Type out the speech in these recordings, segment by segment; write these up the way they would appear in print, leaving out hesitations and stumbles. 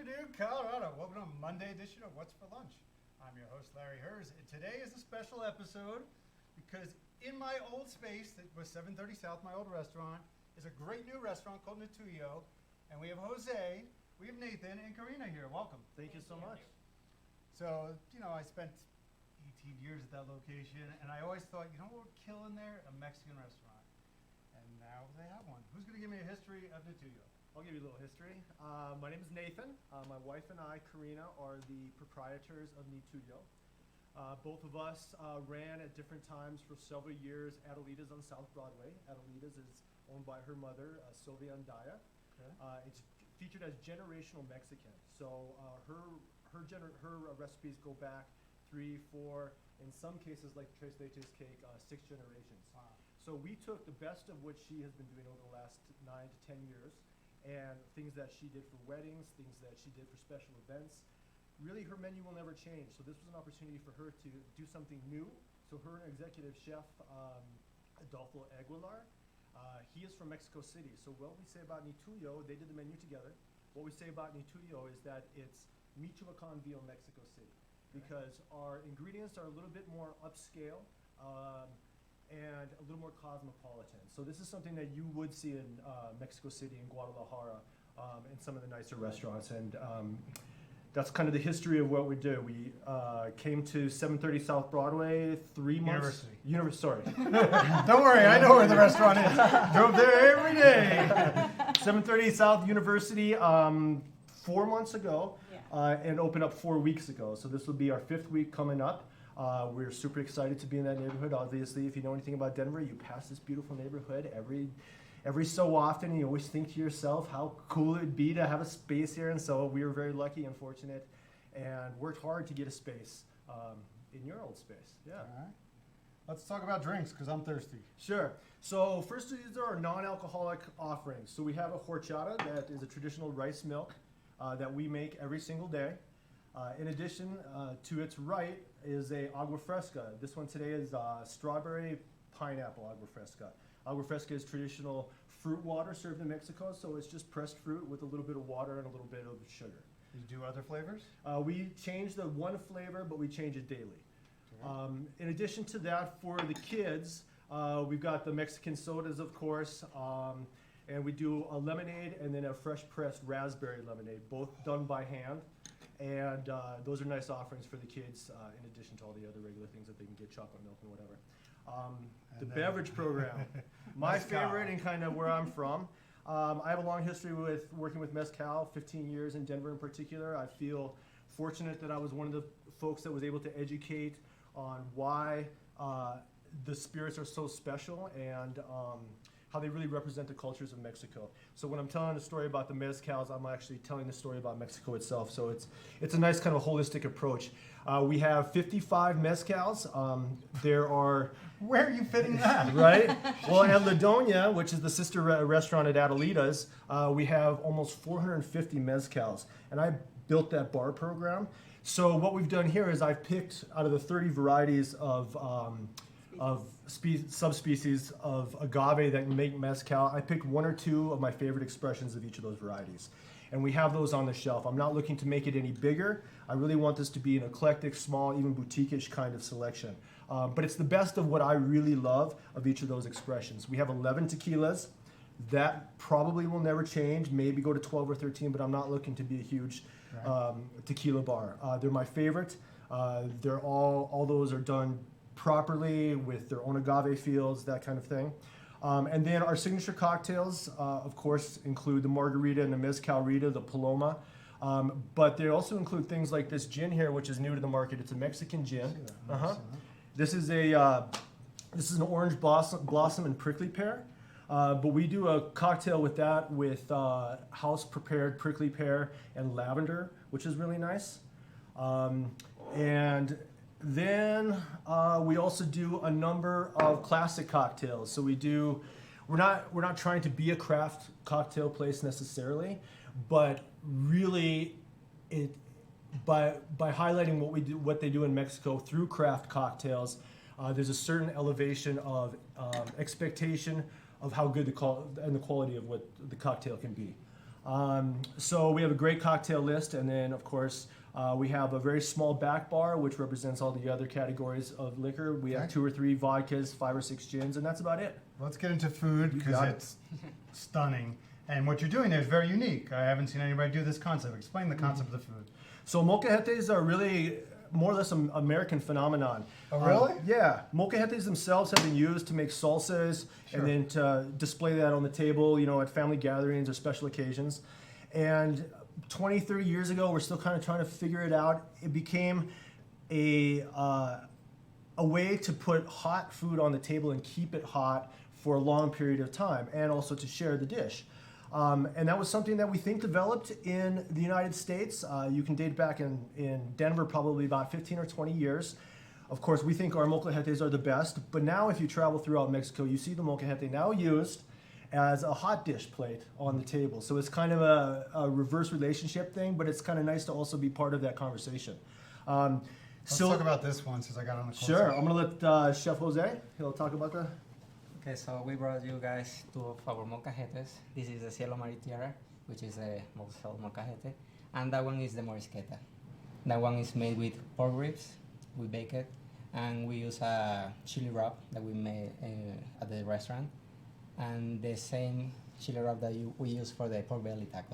afternoon, Colorado. Welcome to Monday edition of What's for Lunch. I'm your host, Larry Hers, and today is a special episode because in my old space that was 730 South, my old restaurant, is a great new restaurant called Natuyo, and we have Jose, we have Nathan, and Karina here. Welcome. Thank you so much. So, I spent 18 years at that location, and I always thought, what would kill in there? A Mexican restaurant. And now they have one. Who's going to give me a history of Natuyo? I'll give you a little history. My name is Nathan. My wife and I, Karina, are the proprietors of Natuyo. Both of us ran at different times for several years Adelitas on South Broadway. Adelitas is owned by her mother, Sylvia Andaya. Okay. It's featured as generational Mexican. So her recipes go back 3, 4, in some cases like Tres Leches cake, 6 generations. Wow. So we took the best of what she has been doing over the last 9 to 10 years, and things that she did for weddings, things that she did for special events. Really, her menu will never change. So this was an opportunity for her to do something new. So her executive chef, Adolfo Aguilar, he is from Mexico City. So what we say about Natuyo, they did the menu together. What we say about Natuyo is that it's Michoacan via Mexico City, because our ingredients are a little bit more upscale, and a little more cosmopolitan. So this is something that you would see in Mexico City and Guadalajara, and some of the nicer restaurants. And that's kind of the history of what we do. We came to 730 South Broadway 3 months. University. Sorry. Don't worry, I know where the restaurant is. Drove there every day. 730 South University 4 months ago, and opened up 4 weeks ago. So this will be our 5th week coming up. We're super excited to be in that neighborhood. Obviously, if you know anything about Denver, you pass this beautiful neighborhood every so often. You always think to yourself how cool it would be to have a space here. And so we were very lucky and fortunate, and worked hard to get a space in your old space. Yeah. All right. Let's talk about drinks because I'm thirsty. Sure. So first, these are our non-alcoholic offerings. So we have a horchata that is a traditional rice milk that we make every single day. In addition, to its right is a agua fresca. This one today is strawberry pineapple agua fresca. Agua fresca is traditional fruit water served in Mexico, so it's just pressed fruit with a little bit of water and a little bit of sugar. You do other flavors? We change the one flavor, but we change it daily. Okay. In addition to that, for the kids, we've got the Mexican sodas, of course, and we do a lemonade and then a fresh pressed raspberry lemonade, both done by hand. And those are nice offerings for the kids, in addition to all the other regular things that they can get, chocolate milk and whatever. The beverage program, my favorite and kind of where I'm from. I have a long history with working with Mezcal, 15 years in Denver in particular. I feel fortunate that I was one of the folks that was able to educate on why the spirits are so special and how they really represent the cultures of Mexico. So when I'm telling the story about the mezcals, I'm actually telling the story about Mexico itself. So it's a nice kind of holistic approach. We have 55 mezcals. There are... Where are you fitting that? Right? Well, at La Doña, which is the sister restaurant at Adelitas, we have almost 450 mezcals. And I built that bar program. So what we've done here is I've picked out of the 30 varieties of subspecies of agave that make mezcal. I picked 1 or 2 of my favorite expressions of each of those varieties. And we have those on the shelf. I'm not looking to make it any bigger. I really want this to be an eclectic, small, even boutique-ish kind of selection. But it's the best of what I really love of each of those expressions. We have 11 tequilas. That probably will never change, maybe go to 12 or 13, but I'm not looking to be a huge tequila bar. They're my favorite. They're all those are done properly with their own agave fields, that kind of thing. And then our signature cocktails, of course, include the margarita and the mezcalrita, the paloma. But they also include things like this gin here, which is new to the market. It's a Mexican gin. This is an orange blossom and prickly pear. But we do a cocktail with that with house prepared prickly pear and lavender, which is really nice. And then we also do a number of classic cocktails. So we're not trying to be a craft cocktail place necessarily, but really by highlighting what they do in Mexico through craft cocktails, there's a certain elevation of expectation of how good the quality of what the cocktail can be. So we have a great cocktail list, and then of course we have a very small back bar, which represents all the other categories of liquor. We have Okay. 2 or 3 vodkas, 5 or 6 gins, and that's about it. Let's get into food You because got it. it's stunning. And what you're doing there is very unique. I haven't seen anybody do this concept. Explain the concept of the food. So molcajetes are really more or less an American phenomenon. Oh, really? Yeah. Molcajetes themselves have been used to make salsas Sure. and then to display that on the table, you know, at family gatherings or special occasions. And 20, 30 years ago, we're still kind of trying to figure it out. It became a way to put hot food on the table and keep it hot for a long period of time, and also to share the dish. And that was something that we think developed in the United States. You can date back in Denver probably about 15 or 20 years. Of course, we think our molcajetes are the best, but now if you travel throughout Mexico, you see the molcajete now used as a hot dish plate on the table. So it's kind of a reverse relationship thing, but it's kind of nice to also be part of that conversation. Let's talk about this one since I got on the close Sure, up. I'm gonna let Chef Jose, he'll talk about that. Okay, so we brought you guys two of our molcajetes. This is the Cielo Maritierra, which is a Mosel molcajete, and that one is the morisqueta. That one is made with pork ribs. We bake it, and we use a chili rub that we made at the restaurant, and the same chili rub that we use for the pork belly taco.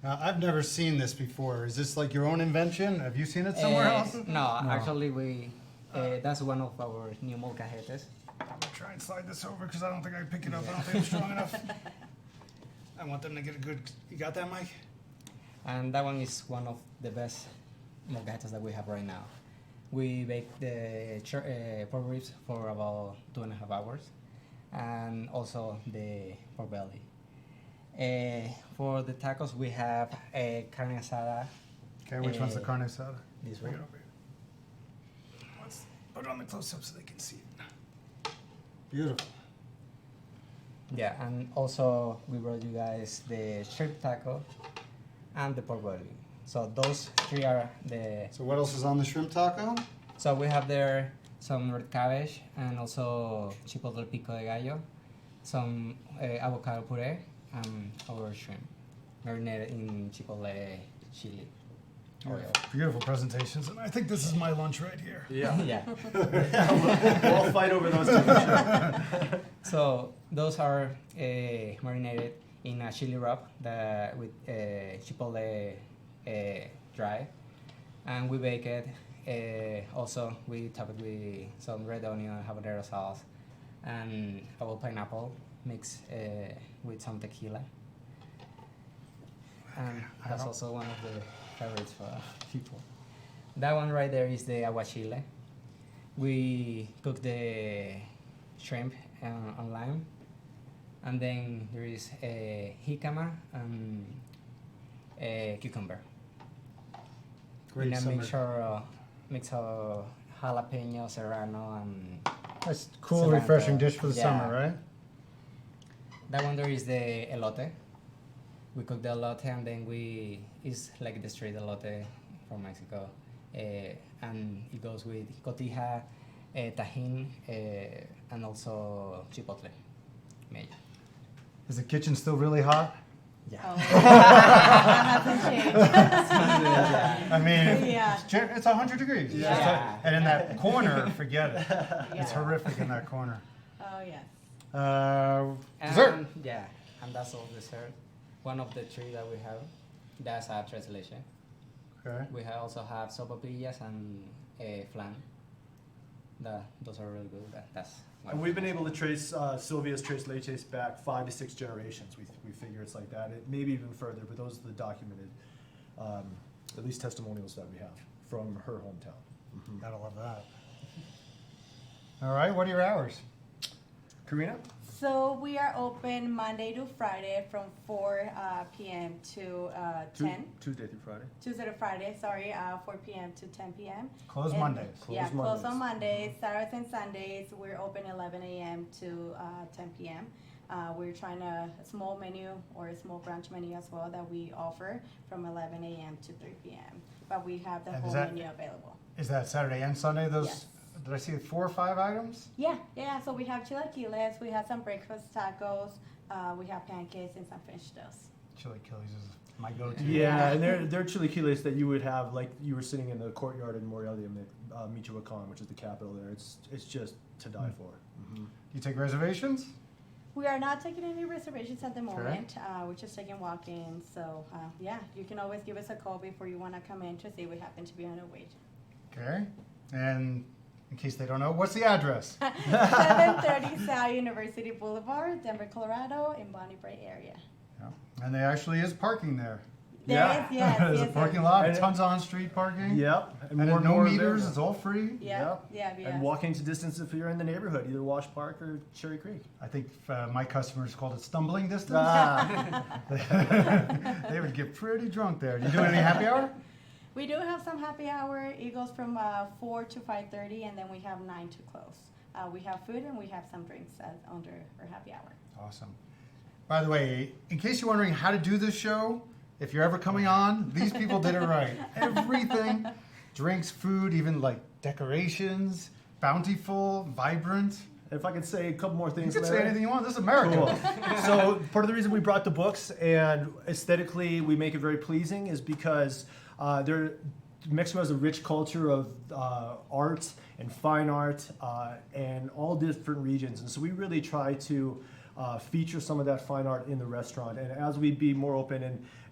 I've never seen this before. Is this like your own invention? Have you seen it somewhere else? No, actually we that's one of our new molcajetes. I'm gonna try and slide this over because I don't think I can pick it up. I don't think I'm strong enough. I want them to get a good. You got that, Mike? And that one is one of the best molcajetes that we have right now. We bake the pork ribs for about 2.5 hours, and also the pork belly. For the tacos, we have a carne asada. Okay, which one's the carne asada? This Bring one. it over here. Let's put it on the close up so they can see it. Beautiful. Yeah, and also we brought you guys the shrimp taco and the pork belly. So those three are the. So what else is on the shrimp taco? So we have there some red cabbage and also chipotle pico de gallo, some avocado puree, and our shrimp marinated in chipotle chili oil. Beautiful presentations, and I think this is my lunch right here. Yeah. Yeah. We'll all fight over those two. For sure. So those are marinated in a chili rub with chipotle dry, and we bake it. Also, we top it with some red onion, habanero sauce, and our pineapple mixed with some tequila. And that's also one of the favorites for people. That one right there is the aguachile. We cook the shrimp on lime, and then there is a jicama and a cucumber. Great In a summer. mix of jalapeno, serrano, and Nice, cool, Cilantro. refreshing dish for the Yeah. summer, right? that one there is the elote. We cook the elote, and then it's like the street elote from Mexico, and it goes with cotija, tajin, and also chipotle mayo. Is the kitchen still really hot? Yeah. Oh, that hasn't changed. I mean, Yeah. it's 100 degrees. It's Yeah. just and in that corner, forget it. It's Yeah. horrific in that corner. Oh, yes. Dessert. And, yeah, and that's all dessert. One of the three that we have, that's a translation. Okay. We also have sopapillas and flan. Those are really good. That's And we've been able to trace Sylvia's Tres Leches back 5 to 6 generations. We figure it's like that. Maybe even further, but those are the documented, at least testimonials that we have from her hometown. Mhm. Gotta love that. All right, what are your hours? Karina? So we are open Monday to Friday from 4 p.m. to 10. Tuesday through Friday. Tuesday to Friday, sorry, 4 p.m. to 10 p.m. Close And- Mondays. Yeah, Close close on Mondays. Mondays. Saturdays and Sundays, we're open 11 a.m. to 10 p.m. We're trying a small menu or a small brunch menu as well that we offer from 11 a.m. to 3 p.m. But we have the And is whole that- menu available. Is that Saturday and Sunday? Those Yes. did I see 4 or 5 items? Yeah. So we have chilaquiles, we have some breakfast tacos, we have pancakes and some fish toast. chilaquiles is my go-to. Yeah, and they're chilaquiles that you would have like you were sitting in the courtyard in Morelia, Michoacan, which is the capital there. It's just to die for. Do you take reservations? We are not taking any reservations at the moment. We're just taking walk-ins. So, yeah, you can always give us a call before you want to come in to see we happen to be on our way. Okay. And in case they don't know, what's the address? 730 South University Boulevard, Denver, Colorado, in Bonnie Brae area. Yeah. And there actually is parking there. There is, yes, There's yes, a parking yes. lot, And- tons on street parking. Yep, And no more meters, available. it's all free. Yeah, yeah, yeah. And walking to distance if you're in the neighborhood, either Wash Park or Cherry Creek. I think my customers called it stumbling distance. Ah, They would get pretty drunk there. Do you do any happy hour? We do have some happy hour. It goes from 4 to 5:30, and then we have 9 to close. We have food and we have some drinks under our happy hour. Awesome. By the way, in case you're wondering how to do this show, if you're ever coming on, these people did it right. Everything, drinks, food, even like decorations, bountiful, vibrant. if I could say a couple more You things. can say Larry. anything you want. This is America. Cool. So part of the reason we brought the books and aesthetically we make it very pleasing is because Mexico has a rich culture of art and fine art and all different regions. And so we really try to feature some of that fine art in the restaurant. And as we be more open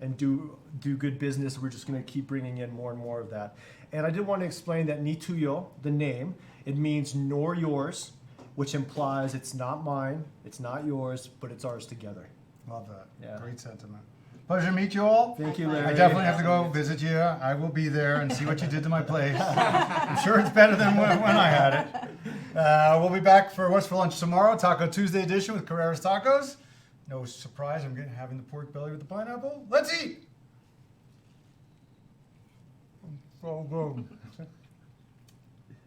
and do good business, we're just going to keep bringing in more and more of that. And I did want to explain that ni tuyo, the name, it means nor yours, which implies it's not mine, it's not yours, but it's ours together. Love that. Yeah. Great sentiment. Pleasure to meet you all. Thank you, I Larry. I definitely have to go visit you. I will be there and see what you did to my place. I'm sure it's better than when I had it. We'll be back for What's for Lunch tomorrow, Taco Tuesday edition with Carrera's Tacos. No surprise, I'm having the pork belly with the pineapple. Let's eat! So good.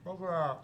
So good.